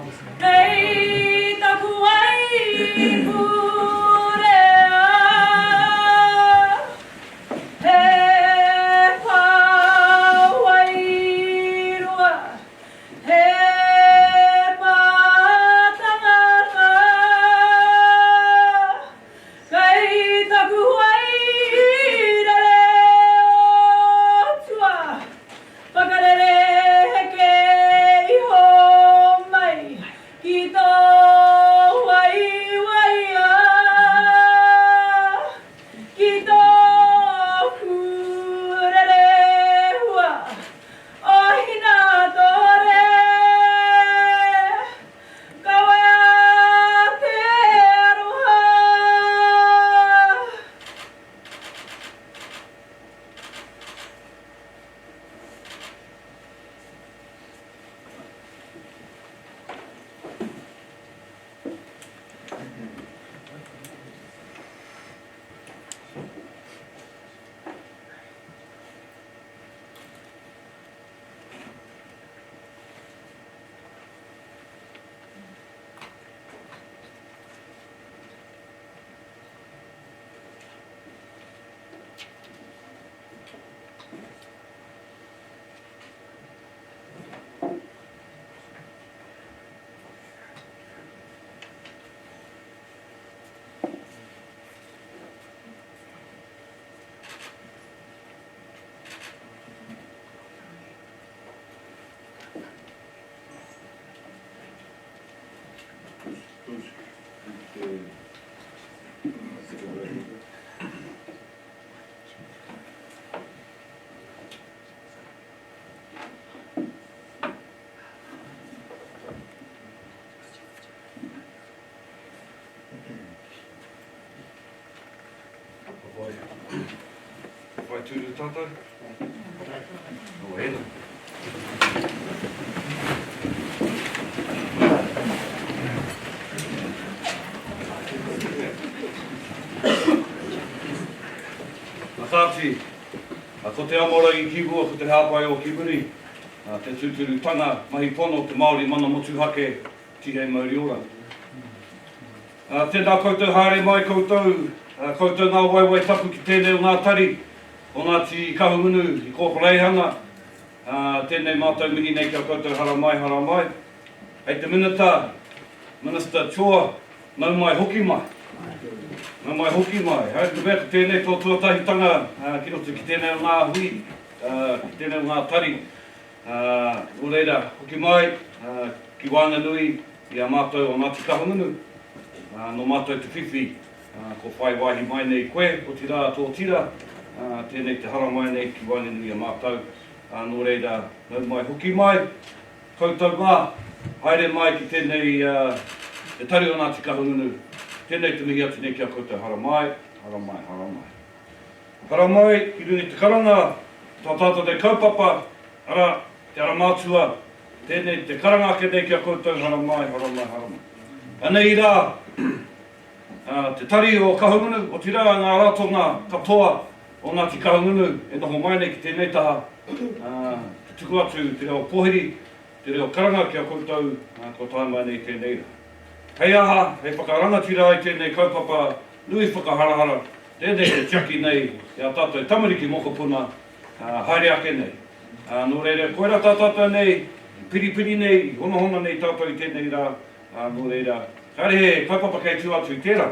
Hei taku ai purea, he pawai rua, he patangata, hei taku ai rere o tua, whakarere heke iho mai, ki tō wai waia, ki tō kurere hua, o hina tore, kawe a te aroha. Vai tūru tātou? O hena. Nā tāti, ko te amora i Kiwua, ko te hāpai o Kiwiri, te tūturutanga mahi pono te Māori mana motu hake tihei Mauriora. Tēnā koutou haere mai koutou, koutou ngā waiwai tapu ki tēnei o ngā tari, o Ngāti Kahungunu i kōwhareihanga, tēnei mātou mihi nei kia koutou hara mai. Hei te minita, Minister Chua, nau mai hoki mai. Nau mai hoki mai. Hei te mea tēnei tō tuatahitanga, ki roto ki tēnei o ngā hui, ki tēnei o ngā tari. O reira, hoki mai, ki Wānganui, i a mātou o Ngāti Kahungunu, no mātou te whiwhi, ko whai waihi mai nei koe, o tira tō tira, tēnei te hara mai nei ki Wānganui a mātou, no reira, nau mai hoki mai, koutou mā, haere mai ki tēnei, te tari o Ngāti Kahungunu, tēnei te mihi atu nei kia koutou hara mai. Hara mai, ki runi te karanga, tā tātou te kaupapa, te Ara Matua, tēnei te karanga ke nei kia koutou hara mai. Anei rā, te tari o Kahungunu, o tira ngā ratonga katoa o Ngāti Kahungunu, e noho mai nei ki tēnei taha, te tuku atu, te reo pohiri, te reo karanga kia koutou, ko tāi mai nei tēnei rā. Hei aha, hei whakarangatira ai tēnei kaupapa, nui whakaharahara, tēnei te tiaki nei, ia tātou tamariki mokopuna, haere ake nei. Nō reira, koera tā tātou nei, piripiri nei, honahona nei tātou i tēnei rā, nō reira. Haere he kaupapa kei tū atu i tērā,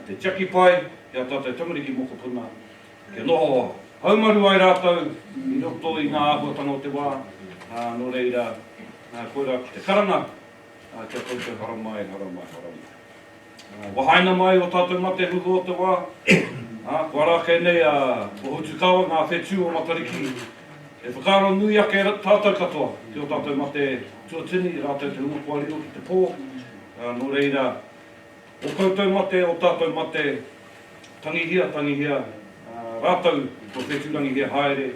te tiaki pai, ia tātou tamariki mokopuna, kia noho haumaru ai rātou, i roto i ngā āhuatanga o te wā, nō reira, koera ki te karanga, kia koutou hara mai. Wahaina mai o tātou mate huhu o te wā. Kua rāke nei o hutukawa ngā whetū o Matariki. E whakaro nui ake tātou katoa ki o tātou mate tuatini, rātou te umakuariro ki te pō. Nō reira, o koutou mate, o tātou mate, tangihia, rātou ko whetūrangi hea haere,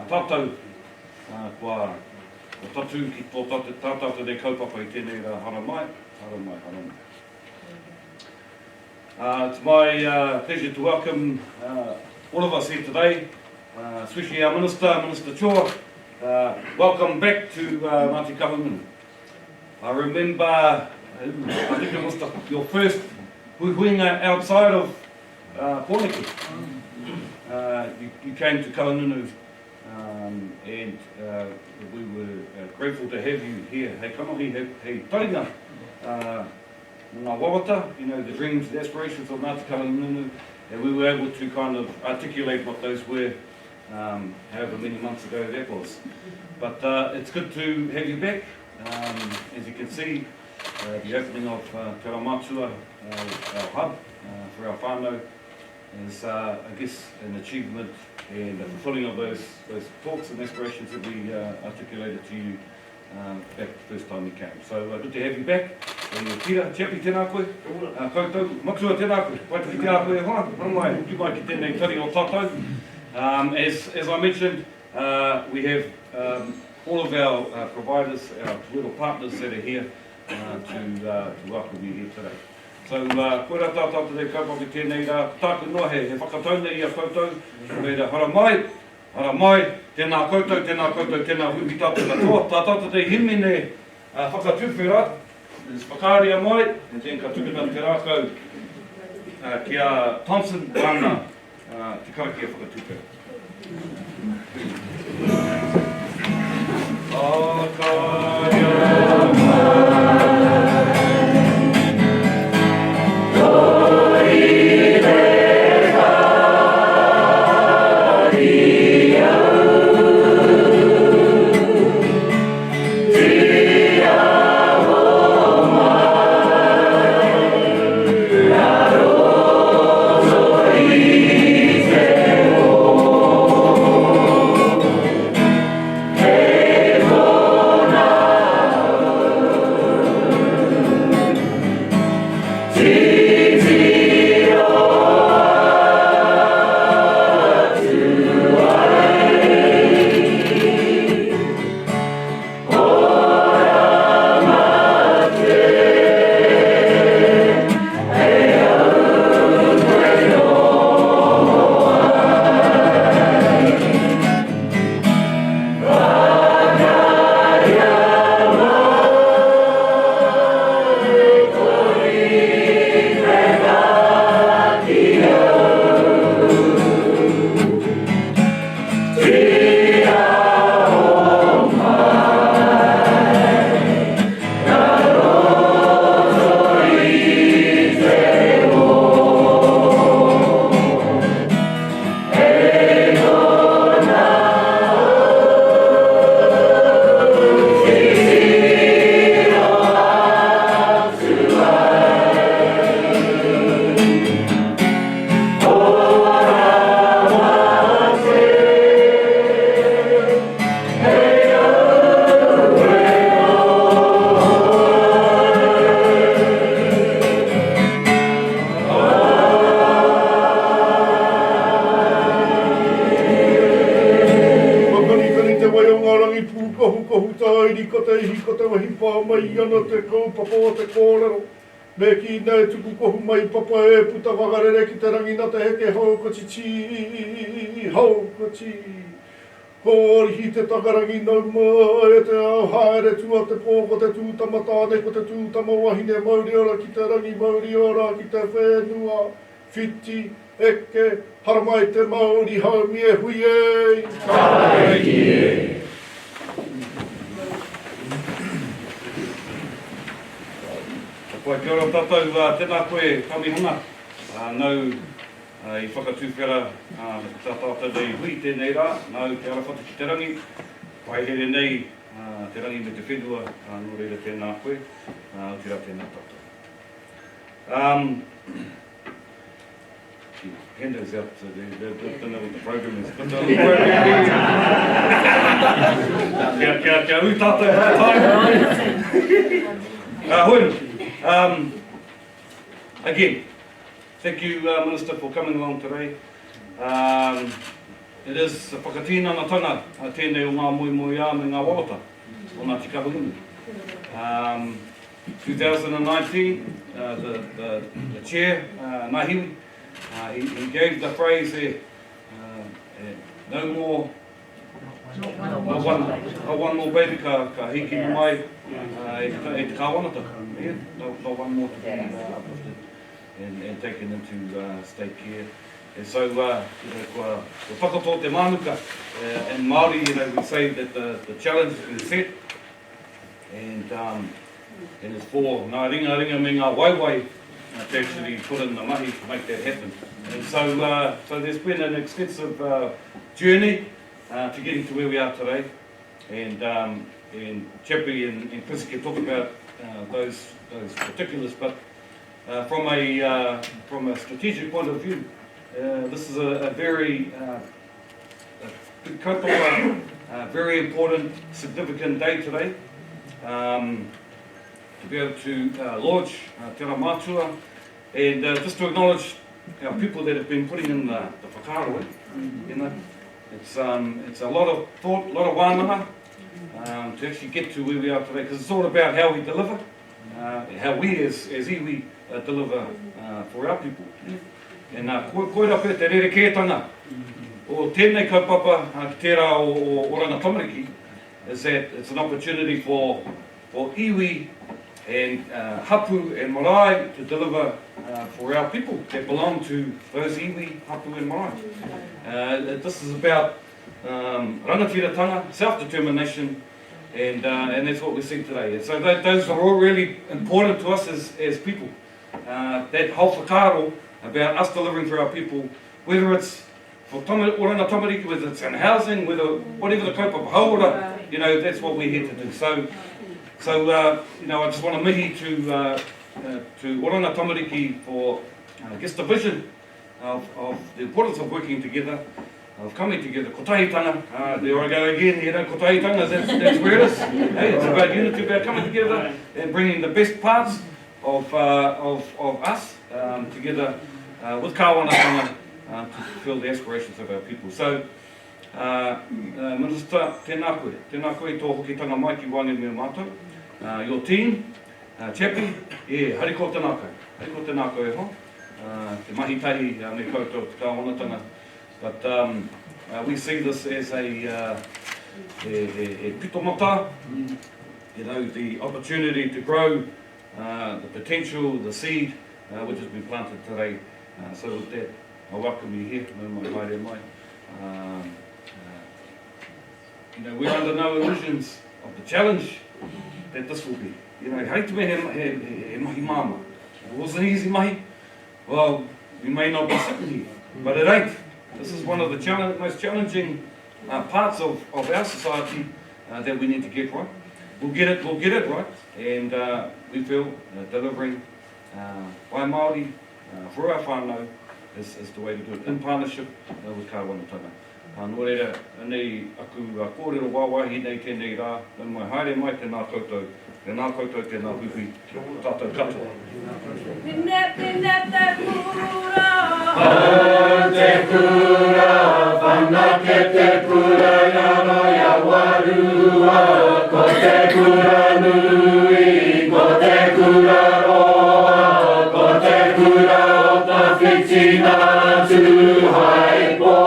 tātou kua o tatu ki tō tātou nei kaupapa i tēnei rā hara mai. It's my pleasure to welcome all of us here today, especially our Minister Chua. Welcome back to Ngāti Kahungunu. I remember, I think it was your first huinga outside of Pōneke. You came to Kaununu, and we were grateful to have you here. Hei kanohi, hei taringa, ngā wawata, you know, the dreams, the aspirations of Ngāti Kaununu, and we were able to kind of articulate what those were, however many months ago that was. But it's good to have you back. As you can see, the opening of Ara Matua, our hub for our whānau, is, I guess, an achievement and a fulfilling of those talks and aspirations that we articulated to you back the first time you came. So good to have you back. Tira, Tiapi, tēnā koe. Koutou, maksua tēnā koe. Waitaki tēnā koe hoa. Ramai, ki mai ki tēnei tari o tātou. As I mentioned, we have all of our providers, our little partners that are here to welcome you here today. So, koe rā tātou te kaupaki tēnei rā, tāku noa he whakatauna I a koutou, reira hara mai, tēnā koutou, tēnā huki tātou katoa, tātou te himene whakatuwhera, is whakaaria mai, and then ka tukuna te rākau kia Thompson Rana, te karakia whakatuwhera. Me ki nei tuku kohu mai papa e puta whakarere ki te rangi nā te heke haukochi haukochi. Hōrihi te takarangi nau mai e te au haere tua te pōko te tūtama tāne ko te tūtama wahine mauri ora ki te rangi mauri ora ki te whenua. Whiti, eke, haramai te mauri haumi e hui e. Tāreki e. Koe kia ora tātou, tēnā koe kamihana, nau I whakatuwhera tātou nei hui tēnei rā, nau te arawhata ki te rangi, pai here nei te rangi me te whenua, nō reira tēnā koe, tira tēnā tātou. Hando's out, so they don't know what the program is. But the program kia ui tātou, again, thank you, Minister, for coming along today. It is whakatīnanatanga tēnei o ngā moe a me ngā wawata o Ngāti Kaununu. 2019, the chair, Nahiwi, he gave the phrase there, no more one more baby ka hiki mai e te kāwanataka. Yeah, no one more to be uplifted and taken into state care. And so, kua whakato te manuka, and Māori, we say that the challenge has been set, and it's for ngā ringa me ngā waiwai to actually put in the mahi to make that happen. And so, so there's been an extensive journey to getting to where we are today, and Chappie and Chrissy talk about those particulars, but from a strategic point of view, this is a very big kaupapa, very important, significant day today, to be able to launch Te Ara Matua, and just to acknowledge our people that have been putting in the whakaaro. You know, it's a lot of thought, a lot of wānanga to actually get to where we are today, because it's all about how we deliver, how we as iwi deliver for our people. And koe rā pē te rerekētanga o tēnei kaupapa ki tērā o Oranga Tamariki, is that it's an opportunity for iwi and hapu and marae to deliver for our people that belong to those iwi, hapu and marae. This is about rangatiratanga, self-determination, and that's what we see today. And so those are all really important to us as people. That whole whakaaro about us delivering for our people, whether it's for Oranga Tamariki, whether it's in housing, whatever the kaupapa haora, that's what we're here to do. So I just want to mihi to Oranga Tamariki for, I guess, the vision of the importance of working together, of coming together. Kotahitanga, there I go again, kotahitanga, that's where it is. Hey, it's about unity, about coming together and bringing the best parts of us together with kāwanatanga to fulfill the aspirations of our people. So, Minister, tēnā koe tō hokitanga mai ki wānge me mātou. Your team, Chappie, hariko tēnā koe ho. Te mahi tahi me koutou te kāwanatanga. But we see this as a pitomata, the opportunity to grow the potential, the seed which has been planted today. So with that, I welcome you here. We're under no illusions of the challenge that this will be. Hei te me he mahi mama. If it wasn't easy mahi, well, we may not be sitting here, but it ain't. This is one of the most challenging parts of our society that we need to get right. We'll get it right, and we feel delivering wai Māori for our whānau is the way to do it, in partnership with kāwanatanga. Nō reira, nei aku kōrero wāwahi nei tēnei rā, nau mai haere mai tēnā koutou, tēnā hupi, tātou katoa. Tēnā te kura, Hau te kura, whanake te kura, iaro ia warua, ko te kura nui, ko te kura roa, ko te kura o ta whitina tu hai pō.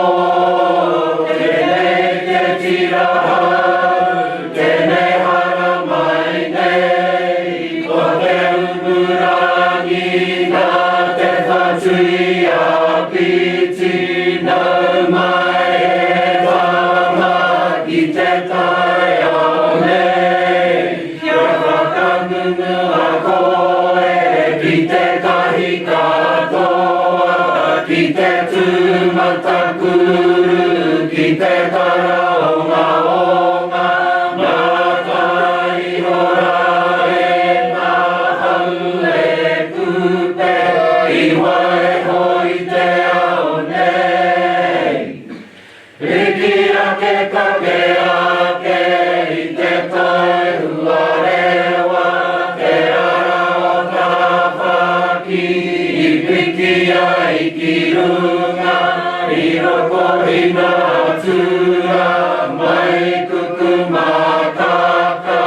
Tēnei te tira hau, tēnei hara mai nei, ko te umurangi nā te whatui a piti nau mai e wama i te tai au nei. Kia whakangunua koe ki te kahi katoa, ki te tūmata kuru, ki te taraonga onga, ngā kaihora e ngā hau e kupe, iwa e hoi te ao nei. Riki ake kake ake i te tai hua rewa, te ara o ka whaki, i piki ai ki runga, i roko hina atura, mai kuku mātaka,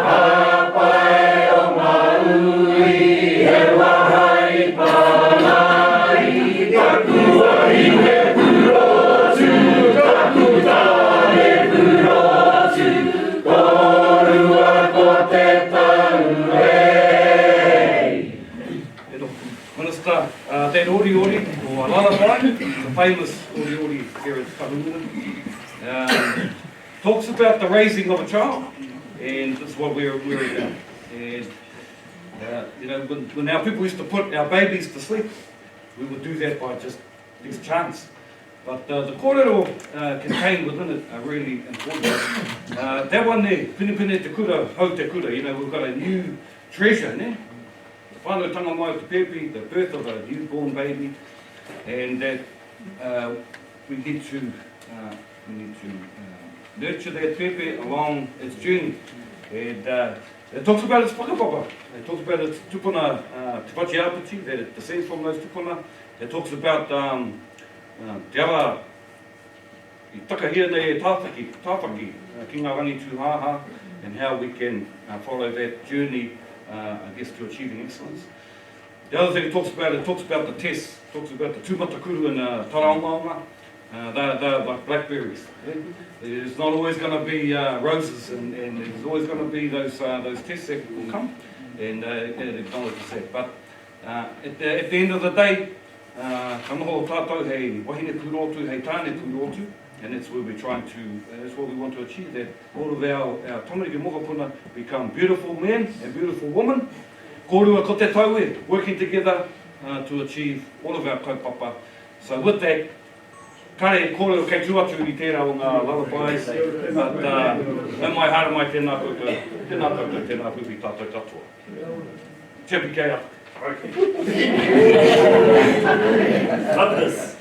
hapai o maui, he wahai pānai, taku ahi he puro, tu taku tā he puro. lullaby, the famous ori here at Karumina, talks about the raising of a child, and that's what we're about. And you know, when our people used to put our babies to sleep, we would do that by just these chants. But the kōrero contained within it are really important. That one there, Pinipine te kura, hau te kura, you know, we've got a new treasure, ne? The whānautanga mai o te pepe, the birth of a newborn baby, and that we need to nurture that pepe along its journey. And it talks about its whakapapa. It talks about its tupuna, te whati apiti, that it descends from those tupuna. It talks about te awa i takahia nei e tāwhaki, ki ngā rangi tūhāha, and how we can follow that journey, I guess, to achieving excellence. The other thing it talks about the tests, it talks about the tūmatakuru and taraongaonga. They're like blackberries. Yeah? There's not always going to be roses, and there's always going to be those tests that will come, and it acknowledges that. But at the end of the day, ka noho o tātou hei wahine pūrotu, hei tāne pūrotu, and that's where we're trying to, that's what we want to achieve, that all of our tamariki mokopuna become beautiful men and beautiful women, kōrua ko te taue, working together to achieve all of our kaupapa. So with that, kare kōrua kei tū atu i tērā o ngā lullabies, but in my heart, mai tēnā koutou, tēnā pupi tātou katoa. Te api kei atu. Love this.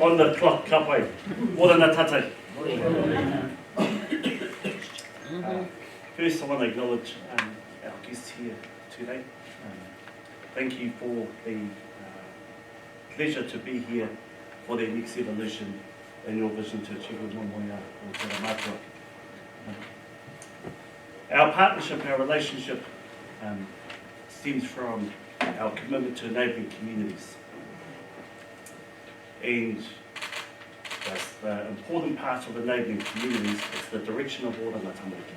On the clock, kapai. Orana tatai. First, I want to acknowledge our guests here today. Thank you for the pleasure to be here for the next evolution in your vision to achieve Momoia or Ara Matua. Our partnership, our relationship stems from our commitment to enabling communities. And the important part of enabling communities is the direction of oranga tamariki.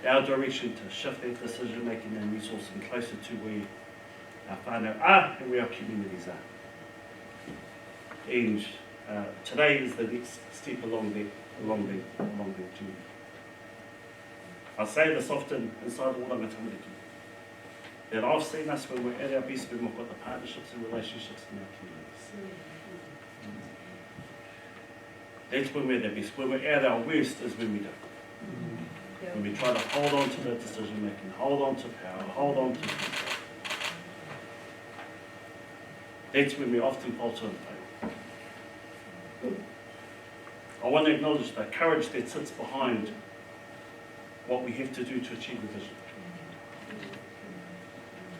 Our direction to shift that decision making and resourcing closer to where our whānau are and where our communities are. And today is the next step along that journey. I say this often inside oranga tamariki, that I've seen us when we're at our best when we've got the partnerships and relationships in our communities. That's when we're at our best. When we're at our worst is when we don't. When we try to hold on to the decision making, hold on to power, hold on to control. That's when we often falter and fail. I want to acknowledge the courage that sits behind what we have to do to achieve the vision.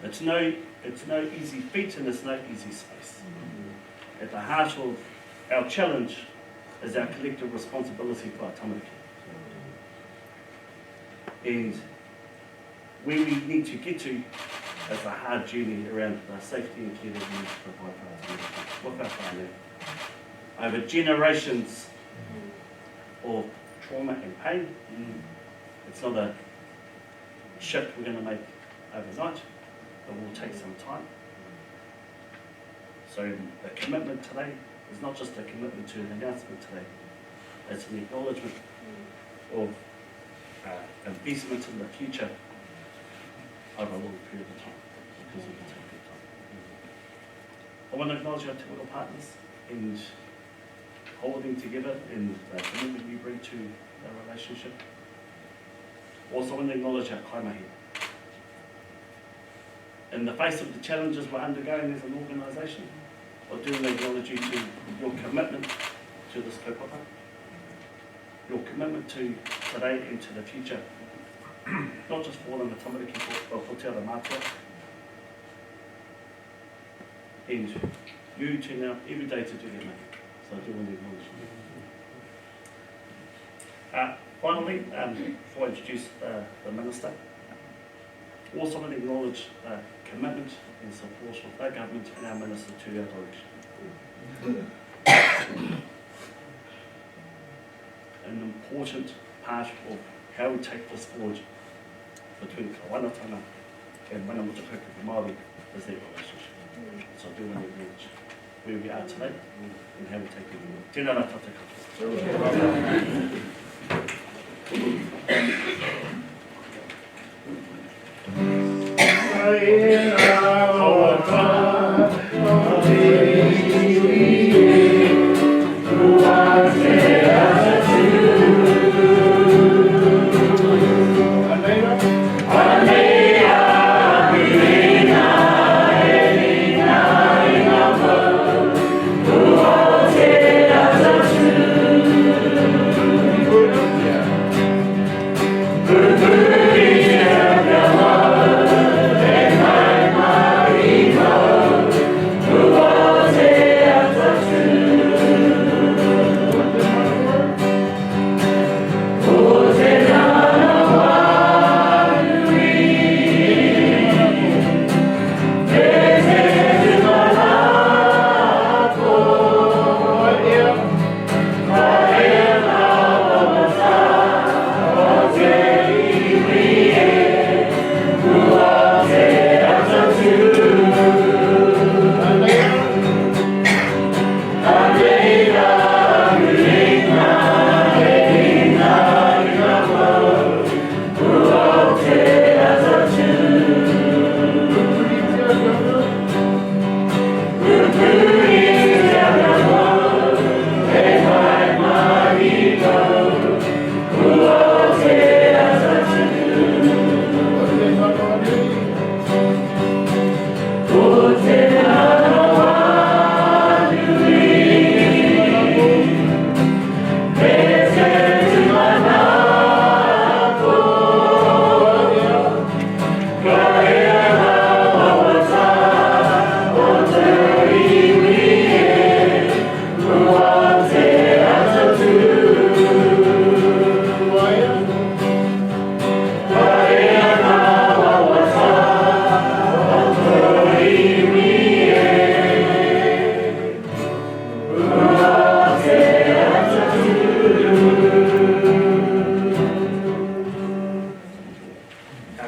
It's no easy feat and it's no easy space. At the heart of our challenge is our collective responsibility for our tamariki. And where we need to get to is a hard journey around the safety and care that we need to provide for our tamariki, with our whānau. Over generations of trauma and pain, it's not a shift we're going to make overnight. It will take some time. So the commitment today is not just a commitment to an announcement today, it's an acknowledgement of investment in the future over a long period of time, because it will take good time. I want to acknowledge our Te Waro partners and holding together and the commitment you bring to the relationship. Also want to acknowledge our kaimahi. In the face of the challenges we're undergoing as an organisation, I do acknowledge you to your commitment to this kaupapa, your commitment to today and to the future, not just for the tamariki, but for Te Ara Matua. And you turn out every day to do that, mate. So I do want to acknowledge you. Finally, before I introduce the Minister, also want to acknowledge commitment and support of our government and our Minister to our direction. An important part of how we take this forward between Kawanatanga and Mana Mutakupu Māori is their relationship. I do want to acknowledge where we are today and how we take it forward. Tēnā rā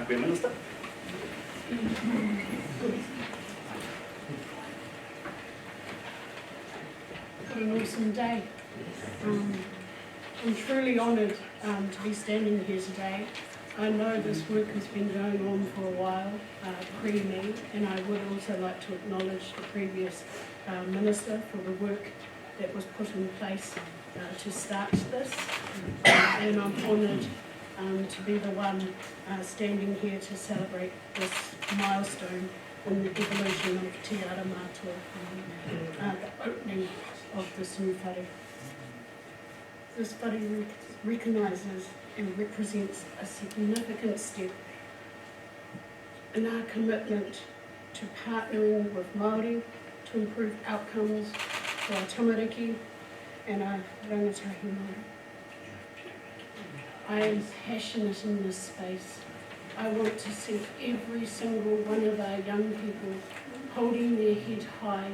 Minister. What an awesome day. I'm truly honoured to be standing here today. I know this work has been going on for a while, pre-me, and I would also like to acknowledge the previous Minister for the work that was put in place to start this. And I'm honoured to be the one standing here to celebrate this milestone in the evolution of Te Ara Matua, the opening of this new whare. This whare recognises and represents a significant step in our commitment to partnering with Māori to improve outcomes for our tamariki and our rangatahi Māori. I am passionate in this space. I want to see every single one of our young people holding their head high,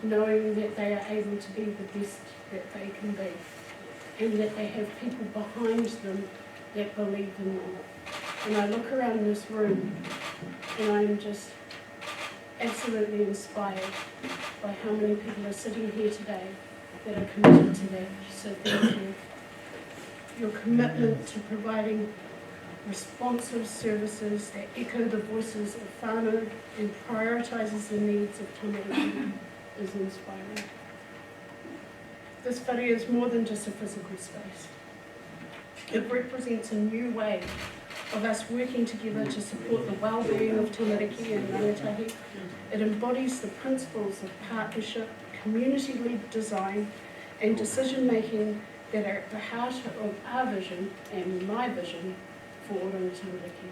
knowing that they are able to be the best that they can be, and that they have people behind them that believe in them. And I look around this room and I'm just absolutely inspired by how many people are sitting here today that are committed to that. So thank you. Your commitment to providing responsive services that echo the voices of whānau and prioritises the needs of tamariki is inspiring. This whare is more than just a physical space. It represents a new way of us working together to support the well-being of tamariki and rangatahi. It embodies the principles of partnership, community-led design and decision-making that are at the heart of our vision and my vision for Oranga Tamariki.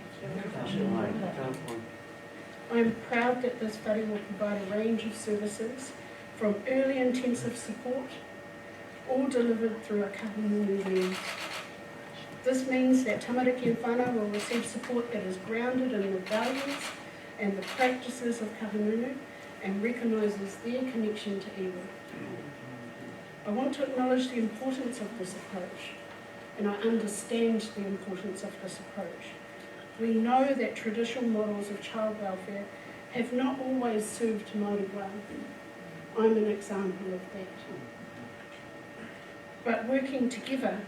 I am proud that this whare will provide a range of services from early intensive support, all delivered through a kahungunu lens. This means that tamariki and whānau will receive support that is grounded in the values and the practices of kahungunu and recognises their connection to iwi. I want to acknowledge the importance of this approach, and I understand the importance of this approach. We know that traditional models of child welfare have not always served Māori well. I'm an example of that. But working together,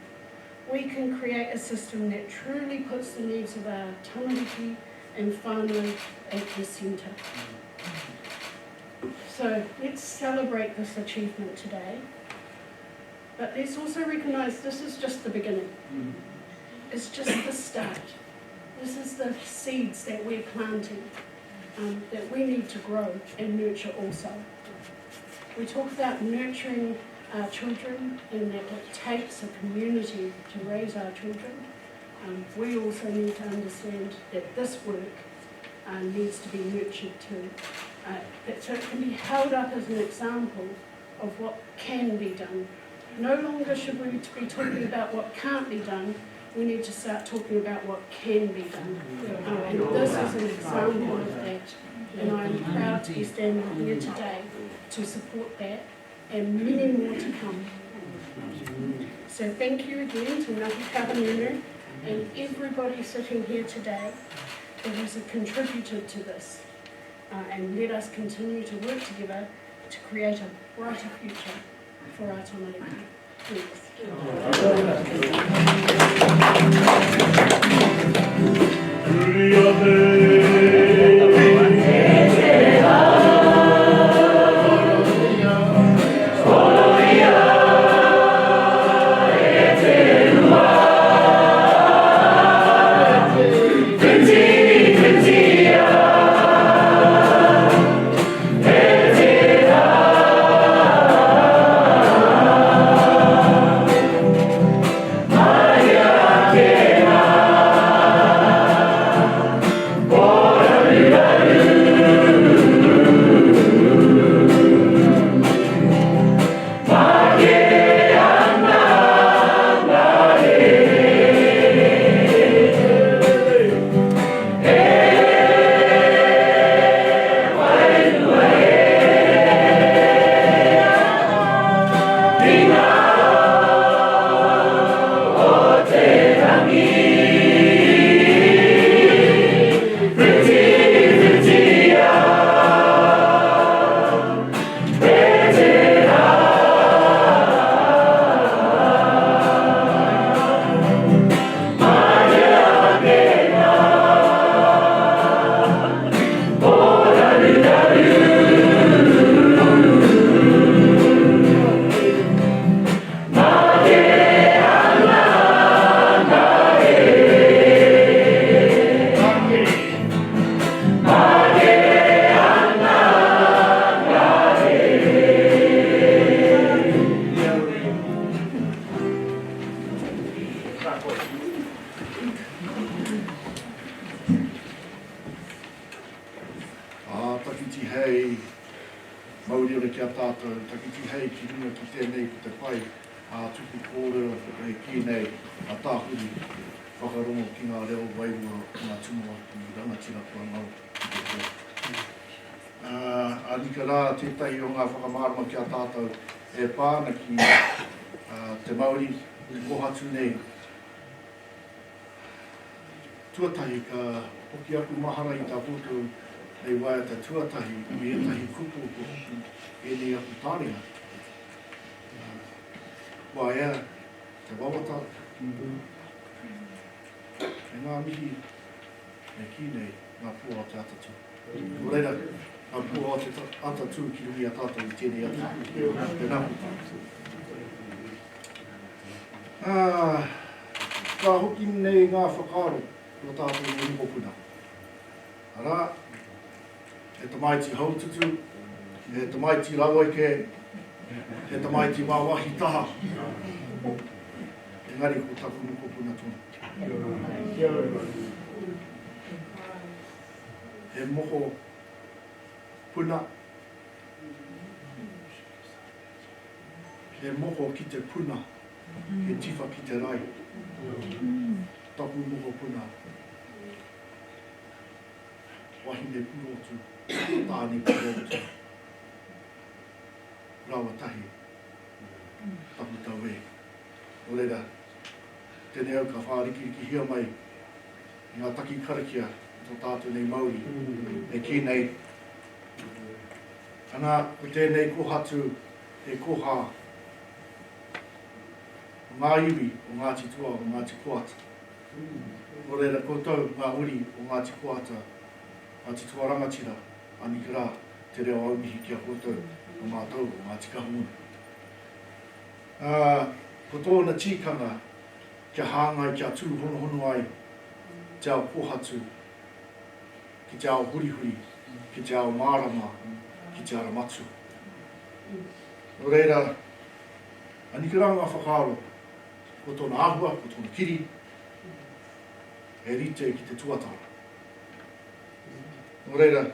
we can create a system that truly puts the needs of our tamariki and whānau at the centre. So let's celebrate this achievement today, but let's also recognise this is just the beginning. It's just the start. This is the seeds that we're planting, that we need to grow and nurture also. We talk about nurturing our children and that it takes a community to raise our children. We also need to understand that this work needs to be nurtured too. So it can be held up as an example of what can be done. No longer should we be talking about what can't be done, we need to start talking about what can be done. And this is an example of that. And I'm proud to be standing here today to support that, and many more to come. So thank you again to Ngāti Kawanunu and everybody sitting here today that has contributed to this. And let us continue to work together to create a brighter future for our tamariki. Thanks. Takiti hei, mauri ore ki a tātou, takiti hei ki runga ki tēnei ki te pai, tuku kōrero e ki nei a tāhuri, whakarongo ki ngā reo wairua, ngā tumua ki rangatira kua mau ki te kō. Anika rā, tētahi o ngā whakamārama ki a tātou e pāna ki te Māori, i kohatu nei. Tuatahi ka hoki aku mahara i tā pūtu nei waia ta tuatahi i etahi kupu e nei aku tāringa. Waia te wawata. E ngā mihi e ki nei ngā pua o te atatu. O reira, ngā pua o te atatu ki rui a tātou i tēnei atu. Te nahu. Ka hoki nei ngā whakaaro o tātou i mopuna. Ara, he tamaiti haututu, he tamaiti rauaike, he tamaiti wawahi taha. Engari ko taku mopuna tonu. He moho puna. He moho ki te puna, he tifa ki te rai. Taku moho puna. Wahine purotu, tāne purotu. Rawa tahi, taku taue. O reira, tēnei au ka whāriki ki hia mai, ngā taki karakia tō tātou nei Māori. E ki nei Ana, ko tēnei kohatu e koha ngā iwi o Ngāti Tua o Ngāti Koata. Nō reira koutou ngā uri o Ngāti Koata, Ngāti Tua rangatira, aniki rā te reo aumihi kia koutou o mātou o Ngāti Kahumunu. Ko tōna tīkanga kia hāngai kia tū hono hono ai, te ao kohatu, ki te ao hurihuri, ki te ao mārama, ki te Ara Matua. Nō reira, aniki rā ngā whakaaro, ko tōna āhua, ko tōna kiri, e rite ki te tuatara. Nō reira,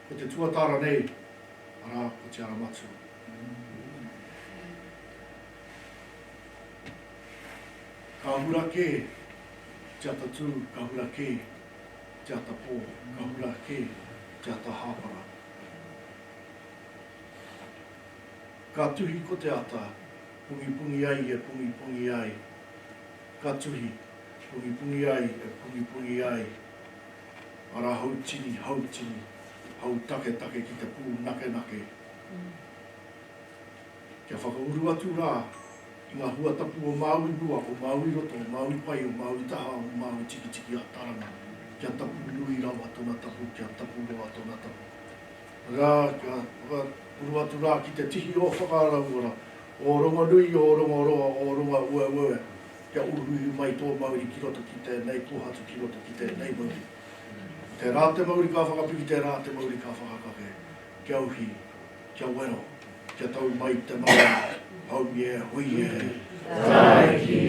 ko te tuatara nei, ara ko te Ara Matua. Ka hura ke, te ata tū, ka hura ke, te ata pō, ka hura ke, te ata hāpara. Ka tuhi ko te ata, pungi pungi ai e pungi pungi ai. Ka tuhi, pungi pungi ai e pungi pungi ai. Ara hau tini, hau take take ki te pū nake nake. Kia whakauru atu rā, i ngā huatapu o Māui rua, o Māui roto, o Māui pai, o Māui taha, o Māui tiki tiki a taranga. Kia tapu nui rawa tōna tapu, kia tapu roa tōna tapu. Rā, kia whakauru atu rā ki te tihi o whakaarau ora. O ronga nui, o ronga roa, o ronga ue ue. Kia uruhui mai tō Māori ki roto ki tēnei kohatu ki roto ki tēnei Māori. Te rā te Māori ka whakapiki, te rā te Māori ka whakakake. Kia uhi, kia wero, kia tau mai te Māori. Hau e, hui e. Taiki.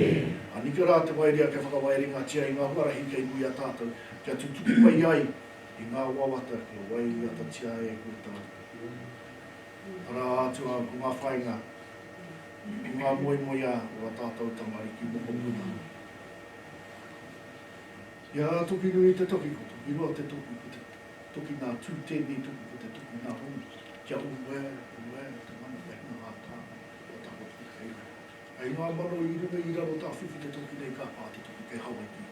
Anika rā te wairea ke whakawairinga tia i ngā huarahi kei mui a tātou. Kia tutuki pai ai i ngā wawata ke wairea ta tia e koe tātou. Ara atua ko ngā whainga i ngā moi moi a o a tātou tamariki moko puna. Ia toki nui te toki ko, toki roa te toki ko te toki nā tū tēnei toki ko te toki nā hongi. Kia ue, te mana wehina ngā tāna. Ai ngā mano i runga i raro tā whiwhi te toki nei ka pā te toki kei Hawaii.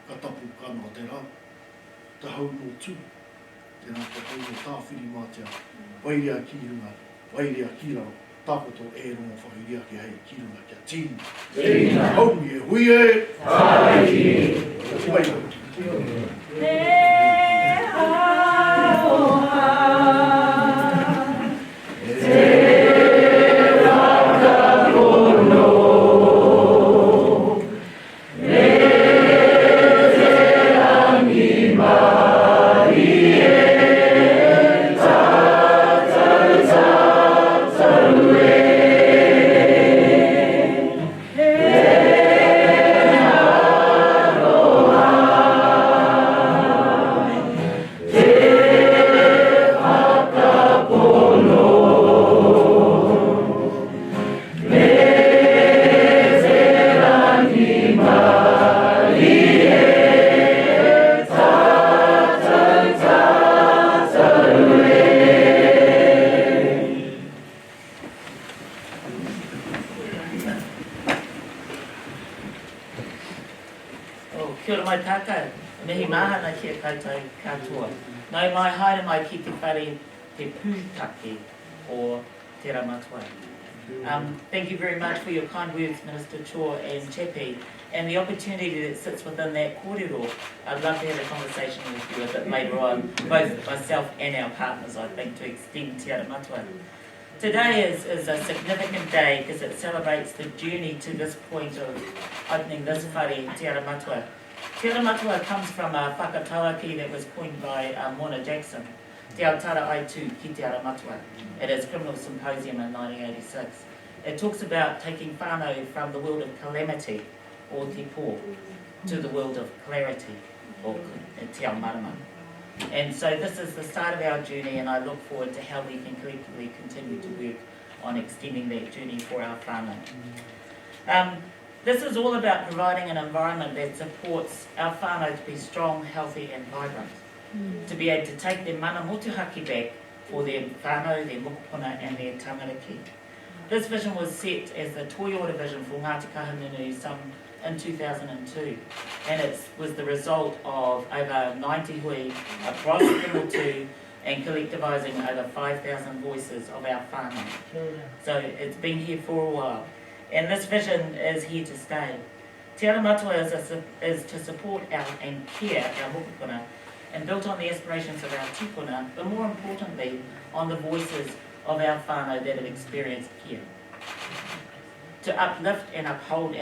Ka tapu ka no te rā. Te hau no tū. Tēnā te hau no tā whiri mātia. Wairea ki runga, wairea ki raro. Tāpoto e rongo whakiria ki hei ki runga kia tīna. Tīna. Hau e, hui e. Taiki. Pai. Kia ora mai tātou, mihi mahana ki a koutou katoa. Nau mai haere mai ki te whare te pūtake o te Ara Matua. Thank you very much for your kind words, Minister Cho and Chepi, and the opportunity that sits within that kōrero. I'd love to have a conversation with you a bit later on, both myself and our partners, I think, to extend te Ara Matua. Today is a significant day because it celebrates the journey to this point of opening this whare, te Ara Matua. Te Ara Matua comes from a whakatauaki that was coined by Mona Jackson, Te Autara Aitu ki te Ara Matua, at his criminal symposium in 1986. It talks about taking whānau from the world of calamity, or te pō, to the world of clarity, or te ao marama. And so this is the start of our journey, and I look forward to how we can collectively continue to work on extending that journey for our whānau. This is all about providing an environment that supports our whānau to be strong, healthy and vibrant, to be able to take their mana motuhaki back for their whānau, their mokopuna and their tamariki. This vision was set as the Toi Ora vision for Ngāti Kahungunu in 2002, and it was the result of over 90 hui across the Motu and collectivising over 5,000 voices of our whānau. So it's been here for a while. And this vision is here to stay. Te Ara Matua is to support and care our mokopuna, and built on the aspirations of our tupuna, but more importantly, on the voices of our whānau that have experienced care. To uplift and uphold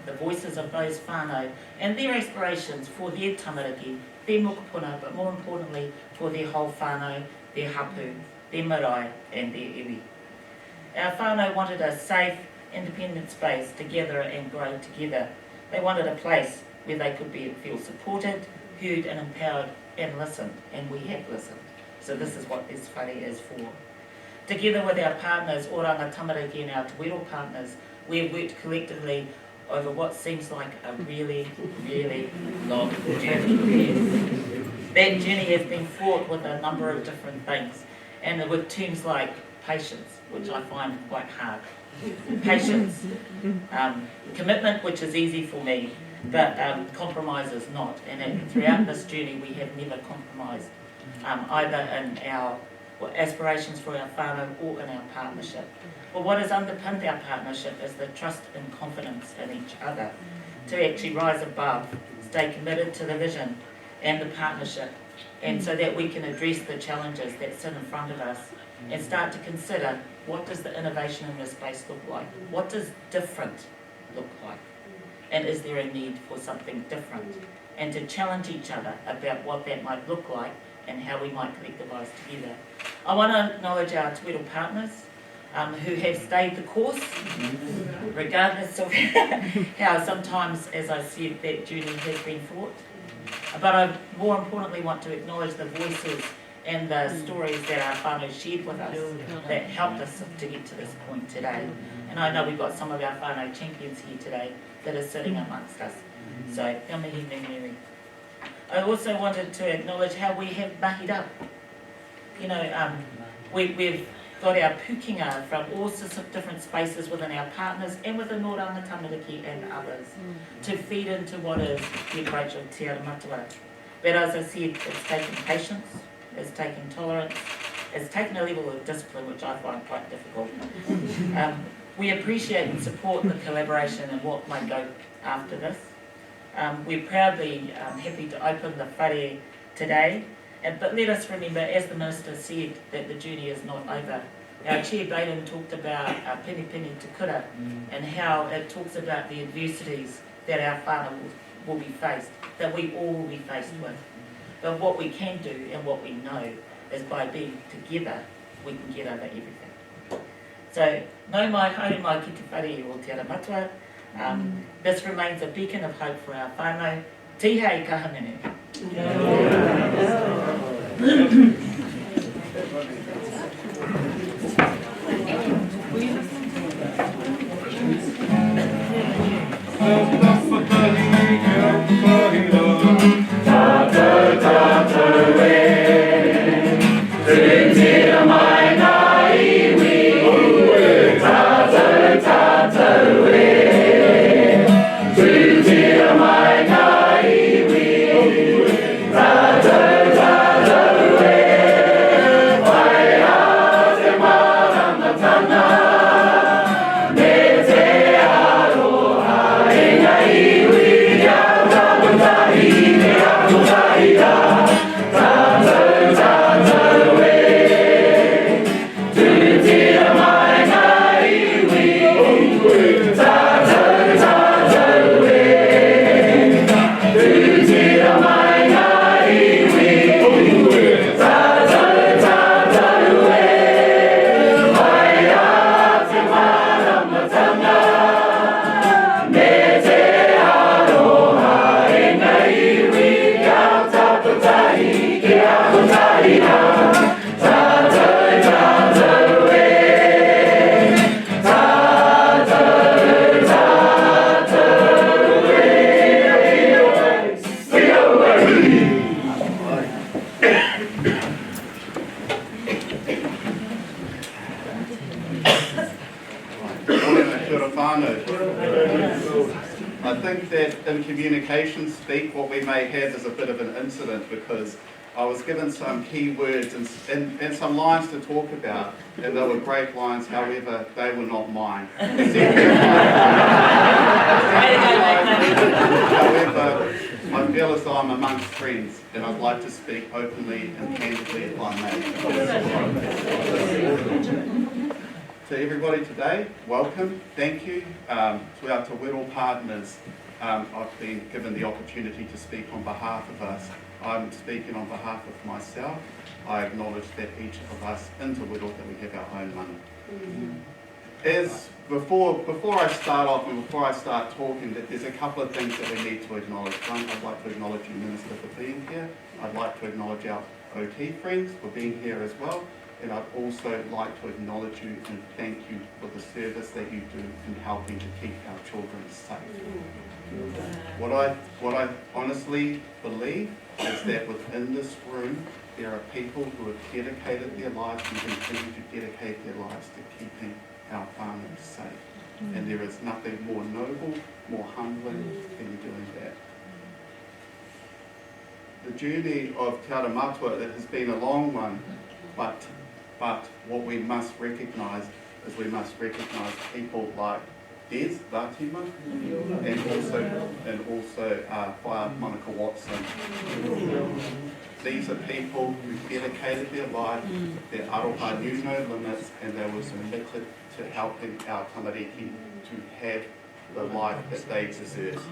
the voices of those whānau and their aspirations for their tamariki, their mokopuna, but more importantly, for their whole whānau, their hapu, their marae and their iwi. Our whānau wanted a safe, independent space to gather and grow together. They wanted a place where they could feel supported, heard and empowered and listened, and we have listened. So this is what this whare is for. Together with our partners, Oranga Tamariki and our Te Wero partners, we have worked collectively over what seems like a really, really long journey. That journey has been fraught with a number of different things, and with terms like patience, which I find quite hard. Patience, commitment, which is easy for me, but compromise is not. And throughout this journey, we have never compromised, either in our aspirations for our whānau or in our partnership. But what has underpinned our partnership is the trust and confidence in each other, to actually rise above, stay committed to the vision and the partnership, and so that we can address the challenges that sit in front of us and start to consider, what does the innovation in this space look like? What does different look like? And is there a need for something different? And to challenge each other about what that might look like and how we might collectivise together. I want to acknowledge our Te Wero partners who have stayed the course, regardless of how sometimes, as I said, that journey has been fraught. But I more importantly want to acknowledge the voices and the stories that our whānau shared with us that helped us to get to this point today. And I know we've got some of our whānau champions here today that are sitting amongst us. So, kia mihi me Mary. I also wanted to acknowledge how we have mahied up. You know, we've got our pukinga from all sorts of different spaces within our partners and within Oranga Tamariki and others to feed into what is the approach of Te Ara Matua. But as I said, it's taken patience, it's taken tolerance, it's taken a level of discipline which I find quite difficult. We appreciate and support the collaboration and what might go after this. We're proudly happy to open the whare today, but let us remember, as the Minister said, that the journey is not over. Our Chair Baden talked about Pini Pini Te Kura and how it talks about the adversities that our whānau will be faced, that we all will be faced with. But what we can do and what we know is by being together, we can get over everything. So, nau mai haere mai ki te whare o Te Ara Matua. This remains a beacon of hope for our whānau. Tihei kahanene. I think that in communication speak, what we may have is a bit of an incident because I was given some key words and some lines to talk about, and they were great lines, however, they were not mine. However, I feel as though I'm amongst friends, and I'd like to speak openly and candidly if I may. To everybody today, welcome, thank you. To our Te Wero partners, I've been given the opportunity to speak on behalf of us. I'm speaking on behalf of myself. I acknowledge that each of us in Te Wero that we have our own mana. As before I start off and before I start talking, that there's a couple of things that we need to acknowledge. One, I'd like to acknowledge you, Minister, for being here. I'd like to acknowledge our OT friends for being here as well. And I'd also like to acknowledge you and thank you for the service that you do in helping to keep our children safe. What I honestly believe is that within this room, there are people who have dedicated their lives and continue to dedicate their lives to keeping our whānau safe. And there is nothing more noble, more humbling than doing that. The journey of Te Ara Matua, it has been a long one, but what we must recognise is we must recognise people like Des Vatima and also Whaia Monica Watson. These are people who dedicated their life, their aroha knew no limits, and they were committed to helping our tamariki to have the life that they deserve.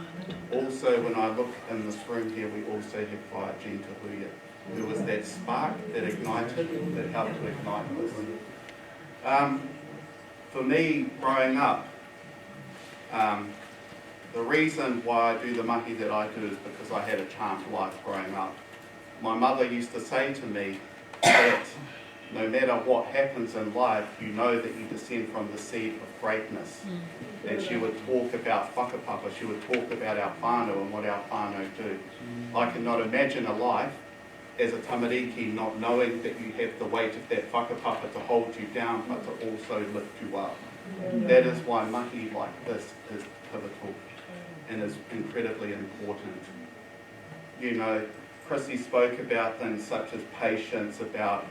Also, when I look in this room here, we also have Whaia Jean Tahuia, who was that spark that ignited, that helped to ignite this. For me, growing up, the reason why I do the mahi that I do is because I had a charmed life growing up. My mother used to say to me that no matter what happens in life, you know that you descend from the seed of greatness. And she would talk about whakapapa, she would talk about our whānau and what our whānau do. I cannot imagine a life as a tamariki not knowing that you have the weight of that whakapapa to hold you down, but to also lift you up. That is why mahi like this is pivotal and is incredibly important. You know, Chrissy spoke about things such as patience, about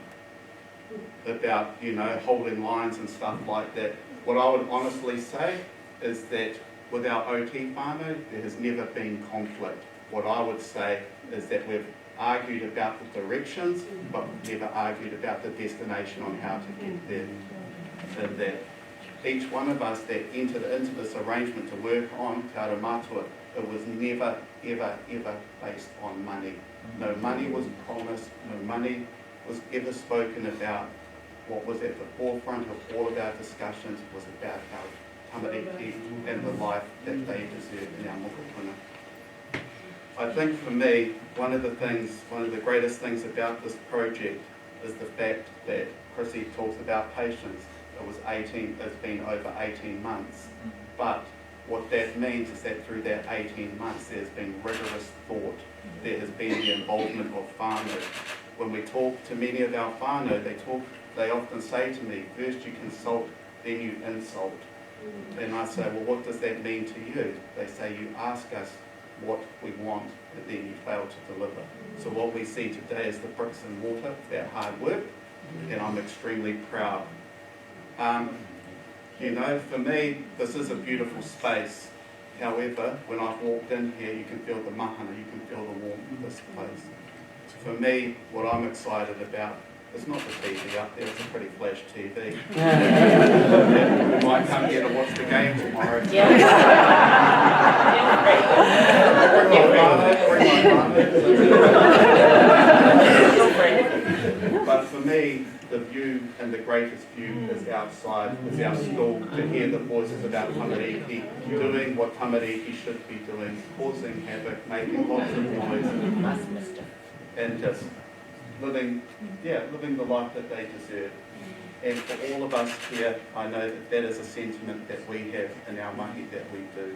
you know, holding lines and stuff like that. What I would honestly say is that with our OT whānau, there has never been conflict. What I would say is that we've argued about the directions, but we've never argued about the destination on how to get there. And that each one of us that entered into this arrangement to work on Te Ara Matua, it was never, ever, ever based on money. No money was promised, no money was ever spoken about. What was at the forefront of all of our discussions was about our tamariki and the life that they deserve in our mokopuna. I think for me, one of the greatest things about this project is the fact that Chrissy talks about patience. It's been over 18 months. But what that means is that through that 18 months, there's been rigorous thought. There has been the involvement of whānau. When we talk to many of our whānau, they often say to me, first you consult, then you insult. And I say, well, what does that mean to you? They say, you ask us what we want, and then you fail to deliver. So what we see today is the bricks and mortar of that hard work, and I'm extremely proud. You know, for me, this is a beautiful space. However, when I've walked in here, you can feel the mahana, you can feel the warmth of this place. For me, what I'm excited about is not the TV up there, it's a pretty flash TV. You might come here to watch the game tomorrow. But for me, the view and the greatest view is outside, is our school, to hear the voices of our tamariki, doing what tamariki should be doing, causing havoc, making lots of noise, and just living the life that they deserve. And for all of us here, I know that that is a sentiment that we have in our mahi that we do.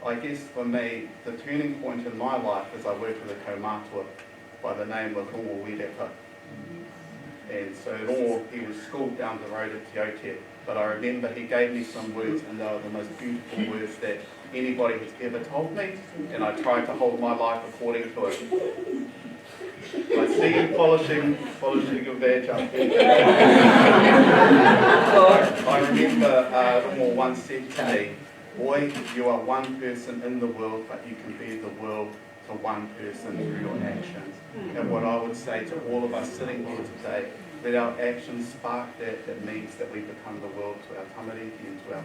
I guess for me, the turning point in my life is I worked with a kaumātua by the name of Rongo Wereka. And so he was schooled down the road at Te Otep, but I remember he gave me some words, and they were the most beautiful words that anybody has ever told me, and I tried to hold my life according to it. I see you polishing your badge up there. I remember Rongo once said to me, boy, you are one person in the world, but you can be the world to one person through your actions. And what I would say to all of us sitting here today, let our actions spark that means that we become the world to our tamariki and to our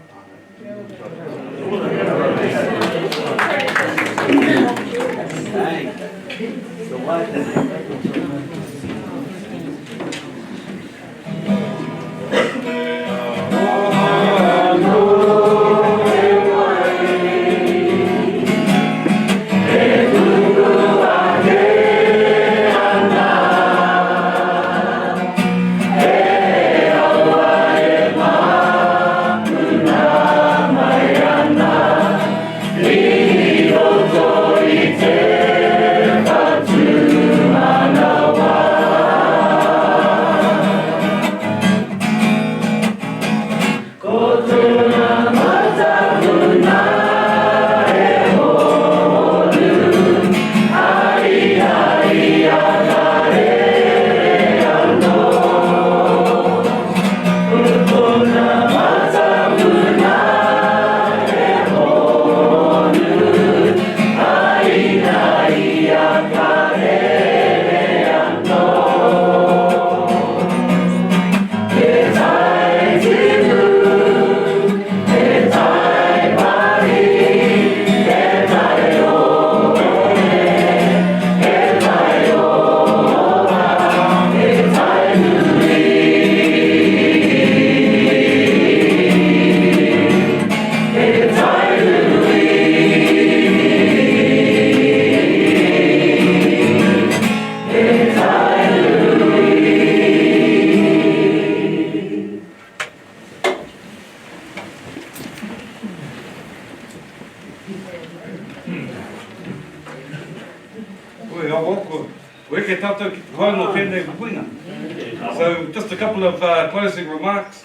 So just a couple of closing remarks.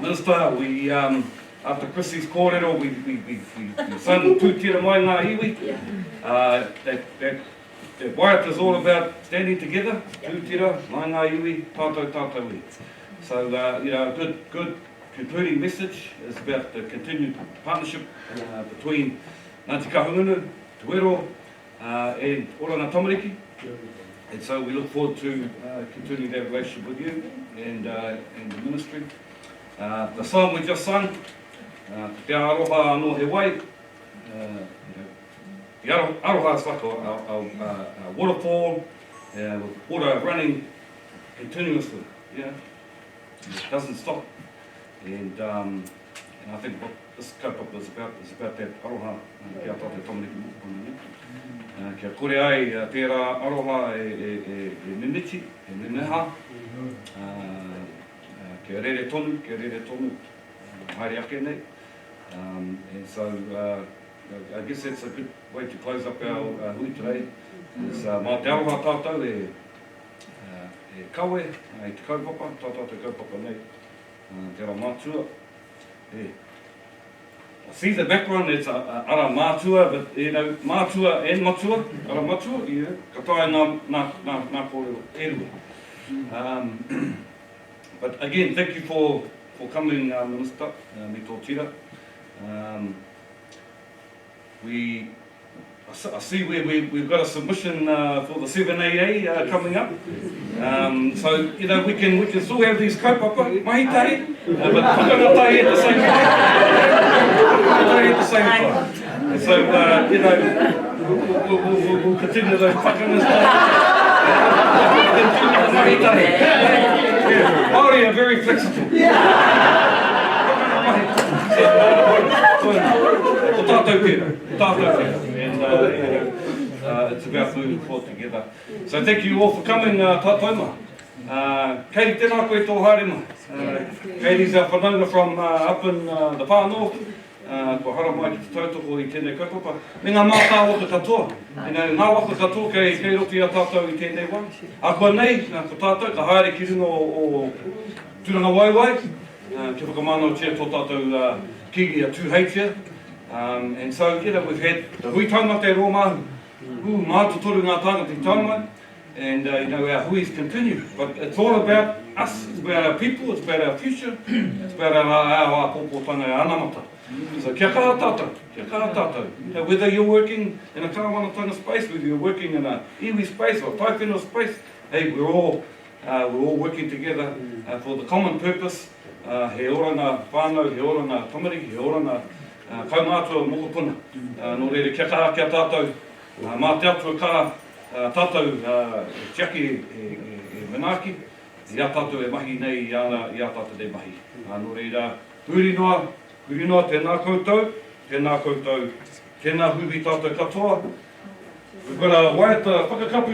Minister, we after Chrissy's kōrero, we sung tūtira mai ngā iwi. That Waiata is all about standing together, tūtira mai ngā iwi, tātou iwi. So good concluding message is about the continued partnership between Ngāti Kahungunu, Te Wero, and Oranga Tamariki. And so we look forward to continuing that relationship with you and the ministry. The song we just sung, Te Aroha Anō He Wai, the Aroha is like a waterfall with water running continuously. It doesn't stop. And I think what this kaupapa is about that aroha kia tātou tamariki mōpuna. Kia kore ai tērā aroha e niniti, e nineha, kia rere tonu, haere ake nei. And so I guess that's a good way to close up our hui today. Is mā te aroha tātou e kawe, e te kaupapa, tātou te kaupapa nei, te Ara Matua. I see the background, it's Ara Matua, but Matua and Matua, Ara Matua, ka tae nā kōrero, erua. But again, thank you for coming, Minister, me tō tira. I see we've got a submission for the 7AA coming up. So, we can still have these kaupapa, mahi tahi, but whakanga tahi at the same time. And so, we'll continue those whakangas continue the mahi tahi. Māori are very flexible. So, tātou pēra. And it's about moving forward together. So thank you all for coming, tātauma. Katie, tēnā koe tō haere. Katie's our whanaunga from up in the far north. Ko hara mai ki te tautoko I tēnei kaupapa. Me ngā mātā waka katoa. Ngā waka katoa kei roti a tātou I tēnei wā. A kua nei, ko tātou, ka haere ki runga o Turanga Waiwai. Ki whakamānau tia tō tātou kigi a 2H here. And so, we've had the hui taumata e Rō Mahu. Mātutoru ngā tāngata I taumai. and our huis continue. But it's all about us, it's about our people, it's about our future, it's about our pōpōtanga, our anamata. So kia kaha tātou, kia kaha tātou. Now, whether you're working in a kawanatanga space, whether you're working in a iwi space or taiwhenua space, hey, we're all working together for the common purpose. He ora ngā whānau, he ora ngā tamari, he ora ngā kaumātua mokopuna. Nō reire kia kaha kia tātou, mā te atua ka tātou tiaki e manaki, ia tātou e mahi nei, ia tātou e mahi. Nō reira, huri noa, tēnā koutou, tēnā huwi tātou katoa. We've got a waiata whakakapu,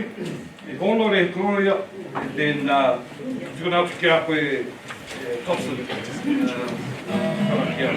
e honore, gloria, and then tūna atu ki a koe Thompson. Karakia.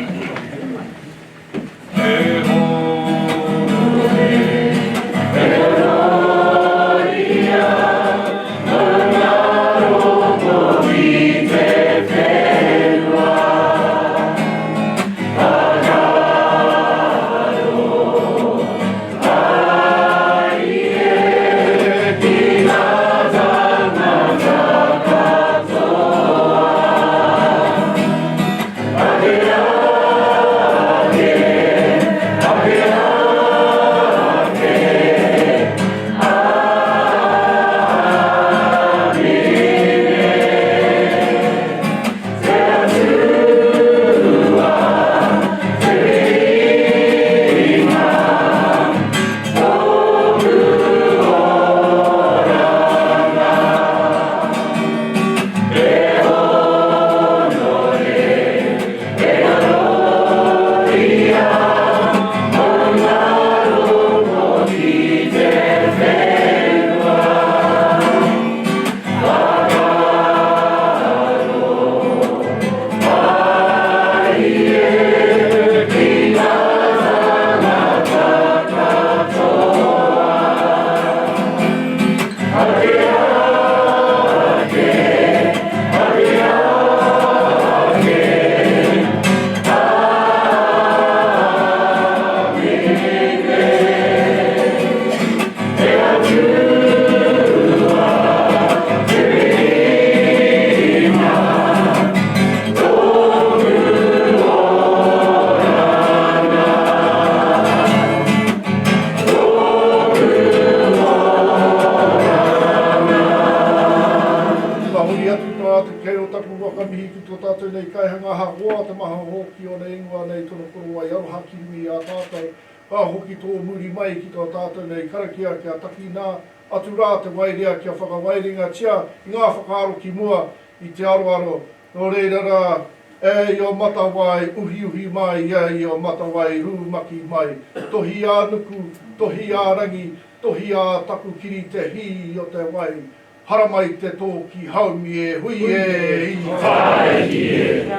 E karakia kia taki nā atu rā te wairea kia whakawairinga tia i ngā whakaaro ki mua i te aroaro. Nō reira rā, e o matawai uhi mai, e o matawai rūmaki mai. Tohi ā nuku, tohi ā rangi, tohi ā taku kiri te hi o te wai. Hara mai te tōki haumi e hui e i tai e.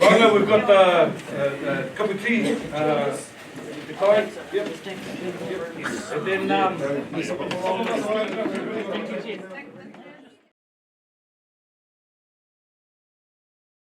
Right, we've got a cup of tea. Yep. And then